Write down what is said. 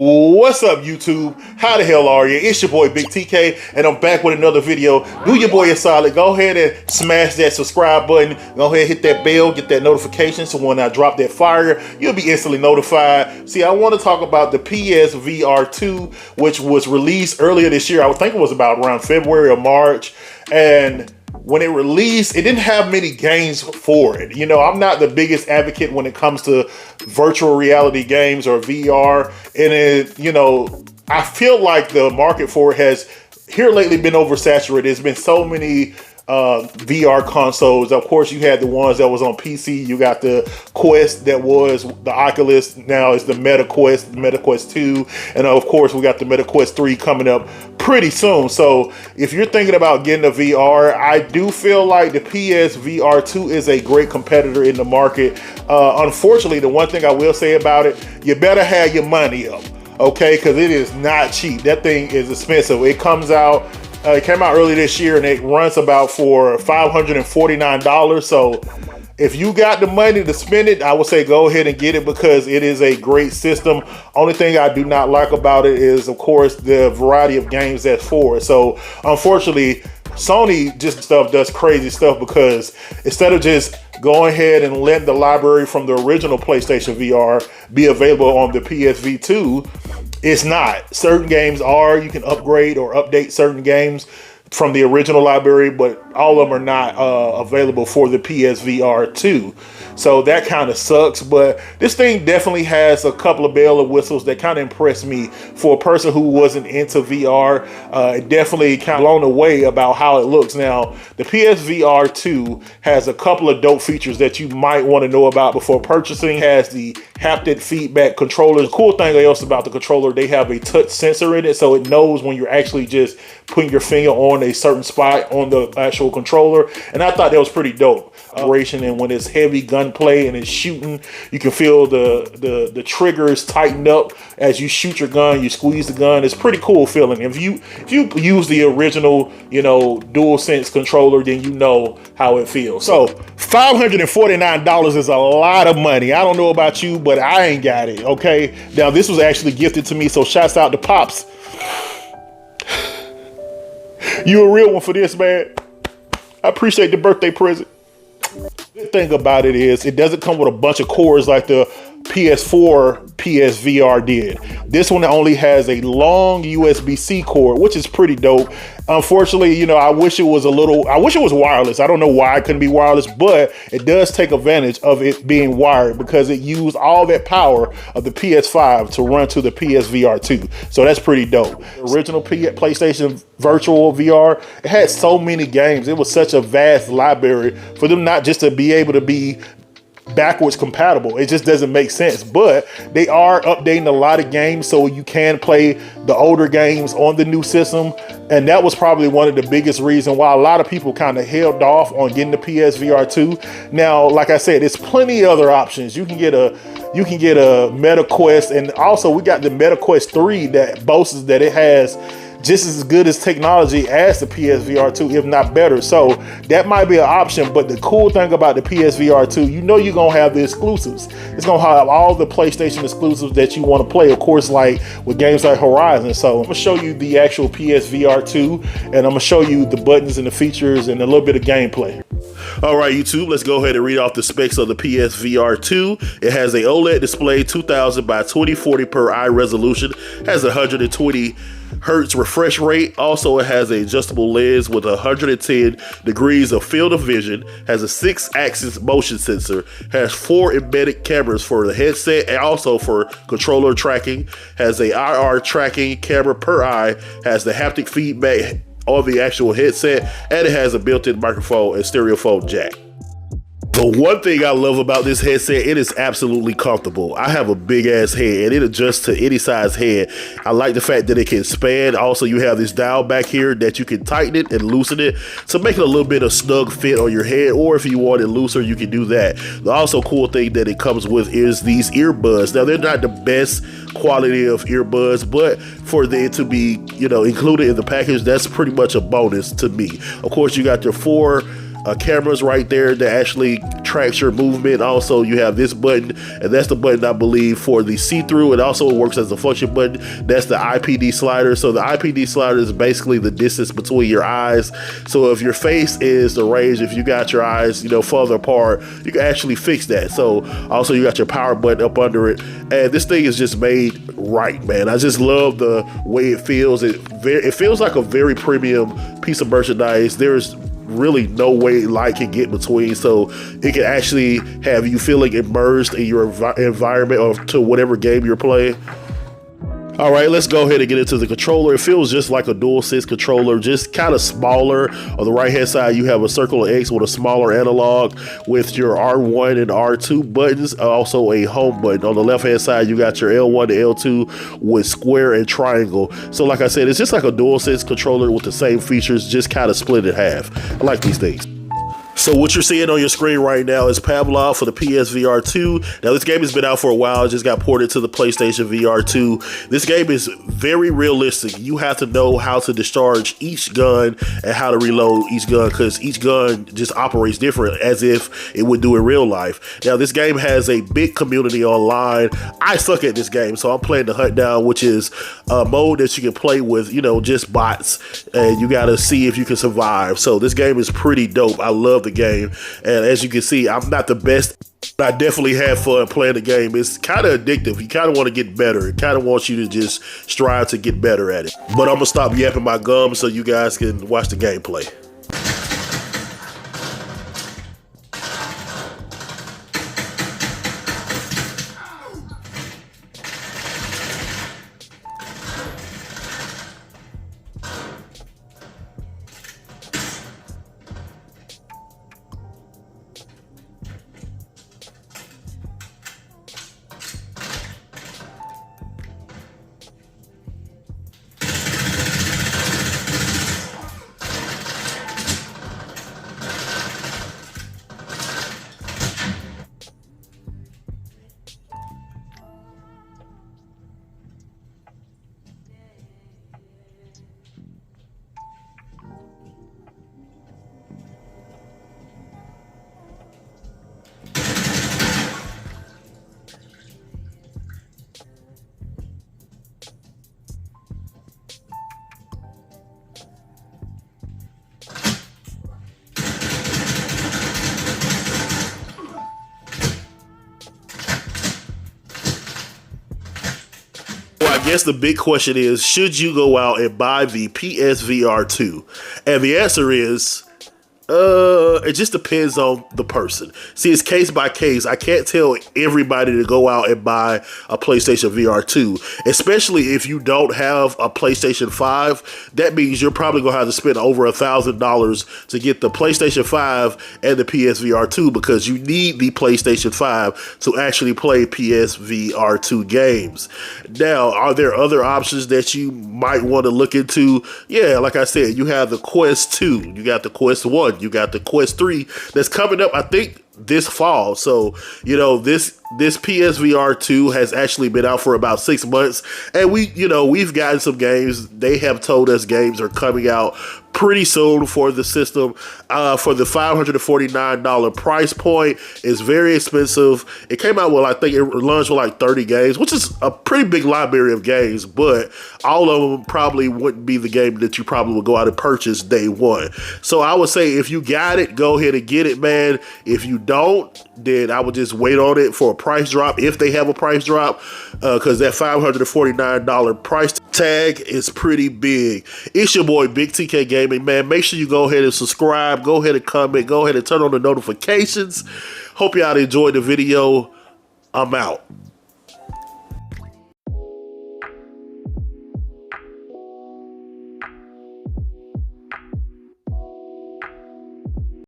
What's up, YouTube? How the hell are you? It's your boy Big TK, and I'm back with another video. Do your boy a solid. Go ahead and smash that subscribe button. Go ahead and hit that bell, get that notification, so when I drop that fire, you'll be instantly notified. See, I want to talk about the PSVR2, which was released earlier this year. I would think it was about around February or March, and when it released, it didn't have many games for it. You know, I'm not the biggest advocate when it comes to virtual reality games or VR. And I feel like the market for it has here lately been oversaturated. There's been so many VR consoles. Of course, you had the ones that was on PC. You got the Quest that was the Oculus. Now it's the Meta Quest, Meta Quest 2. And of course, we got the Meta Quest 3 coming up pretty soon. So if you're thinking about getting a VR, I do feel like the PSVR2 is a great competitor in the market. Unfortunately, the one thing I will say about it, you better have your money up, okay? Because it is not cheap. That thing is expensive. It comes out, it came out early this year, and it runs about for $549. So if you got the money to spend it, I would say go ahead and get it because it is a great system. Only thing I do not like about it is, of course, the variety of games that's for it. So unfortunately, Sony does crazy stuff because instead of just going ahead and letting the library from the original PlayStation VR be available on the PSV2, it's not. Certain games are. You can upgrade or update certain games from the original library, but all of them are not available for the PSVR 2. So that kind of sucks, but this thing definitely has a couple of bells and whistles that kind of impressed me. For a person who wasn't into VR, it definitely kind of blown away about how it looks. Now, the PSVR 2 has a couple of dope features that you might want to know about before purchasing. It has the haptic feedback controller. The cool thing else about the controller, they have a touch sensor in it, so it knows when you're actually just putting your finger on a certain spot on the actual controller. And I thought that was pretty dope. And when it's heavy gunplay and it's shooting, you can feel the triggers tighten up as you shoot your gun. You squeeze the gun. It's pretty cool feeling. If you use the original, DualSense controller, then you know how it feels. So $549 is a lot of money. I don't know about you, but I ain't got it. Okay. Now this was actually gifted to me, so shouts out to Pops. You a real one for this, man. I appreciate the birthday present. The thing about it is it doesn't come with a bunch of cords like the PS4 PSVR did. This one only has a long USB-C cord, which is pretty dope. Unfortunately, I wish it was wireless. I don't know why it couldn't be wireless, but it does take advantage of it being wired because it used all that power of the PS5 to run to the PSVR 2. So that's pretty dope. The original PlayStation Virtual VR, it had so many games. It was such a vast library for them not just to be able to be backwards compatible. It just doesn't make sense, but they are updating a lot of games so you can play the older games on the new system. And that was probably one of the biggest reasons why a lot of people kind of held off on getting the PSVR 2. Now, like I said, there's plenty of other options. You can get a Meta Quest, and also we got the Meta Quest 3 that boasts that it has just as good as technology as the PSVR 2, if not better. So that might be an option, but the cool thing about the PSVR 2, you're gonna have the exclusives. It's gonna have all the PlayStation exclusives that you want to play, of course, like with games like Horizon. So I'm gonna show you the actual PSVR 2, and I'm gonna show you the buttons and the features and a little bit of gameplay. All right, YouTube, let's go ahead and read off the specs of the PSVR 2. It has a OLED display, 2000 by 2040 per eye resolution, has 120 Hertz refresh rate. Also, it has an adjustable lens with 110 degrees of field of vision, has a 6-axis motion sensor, has 4 embedded cameras for the headset and also for controller tracking, has a IR tracking camera per eye, has the haptic feedback on the actual headset, and it has a built-in microphone and stereophone jack. The one thing I love about this headset, it is absolutely comfortable. I have a big ass head and it adjusts to any size head. I like the fact that it can span. Also, you have this dial back here that you can tighten it and loosen it to make it a little bit of snug fit on your head, or if you want it looser, you can do that. The also cool thing that it comes with is these earbuds. Now, they're not the best quality of earbuds, but for it to be, included in the package, that's pretty much a bonus to me. Of course, you got your 4 cameras right there that actually tracks your movement. Also, you have this button, and that's the button I believe for the see-through. It also works as a function button. That's the IPD slider. So the IPD slider is basically the distance between your eyes. So if your face is the range, if you got your eyes, further apart, you can actually fix that. So also you got your power button up under it, and this thing is just made right, man. I just love the way it feels. It feels like a very premium piece of merchandise. There's really no way light can get between, so it can actually have you feeling immersed in your environment or to whatever game you're playing. All right, let's go ahead and get into the controller. It feels just like a DualSense controller, just kind of smaller. On the right hand side, you have a circle of X with a smaller analog with your R1 and R2 buttons, also a home button. On the left hand side, you got your L1 to L2 with square and triangle. So like I said, it's just like a DualSense controller with the same features, just kind of split in half. I like these things. So what you're seeing on your screen right now is Pavlov for the PSVR2. Now this game has been out for a while. It just got ported to the PlayStation VR2. This game is very realistic. You have to know how to discharge each gun and how to reload each gun, because each gun just operates different as if it would do in real life. Now this game has a big community online. I suck at this game, so I'm playing the Hunt Down, which is a mode that you can play with, just bots, and you gotta see if you can survive. So this game is pretty dope. I love the game, and as you can see, I'm not the best. I definitely had fun playing the game. It's kind of addictive. You kind of want to get better. It kind of wants you to just strive to get better at it. But I'm gonna stop yapping my gums so you guys can watch the gameplay. I guess the big question is, should you go out and buy the PSVR2? And the answer is, it just depends on the person. See, it's case by case. I can't tell everybody to go out and buy a PlayStation VR2, especially if you don't have a PlayStation 5. That means you're probably gonna have to spend over $1,000 to get the PlayStation 5 and the PSVR2, because you need the PlayStation 5 to actually play PSVR2 games. Now, are there other options that you might want to look into? Yeah, like I said, you have the Quest 2, you got the Quest 1, you got the Quest 3 that's coming up, I think, this fall. So, this PSVR 2 has actually been out for about 6 months, and we've gotten some games. They have told us games are coming out pretty soon for the system. For the $549 price point, is very expensive. It came out with, I think it launched with like 30 games, which is a pretty big library of games, but all of them probably wouldn't be the game that you probably would go out and purchase day one. So I would say, if you got it, go ahead and get it, man. If you don't, then I would just wait on it for a price drop, if they have a price drop, because that $549 price tag is pretty big. It's your boy Big TK Gaming, man. Make sure you go ahead and subscribe, go ahead and comment, go ahead and turn on the notifications. Hope y'all enjoyed the video. I'm out.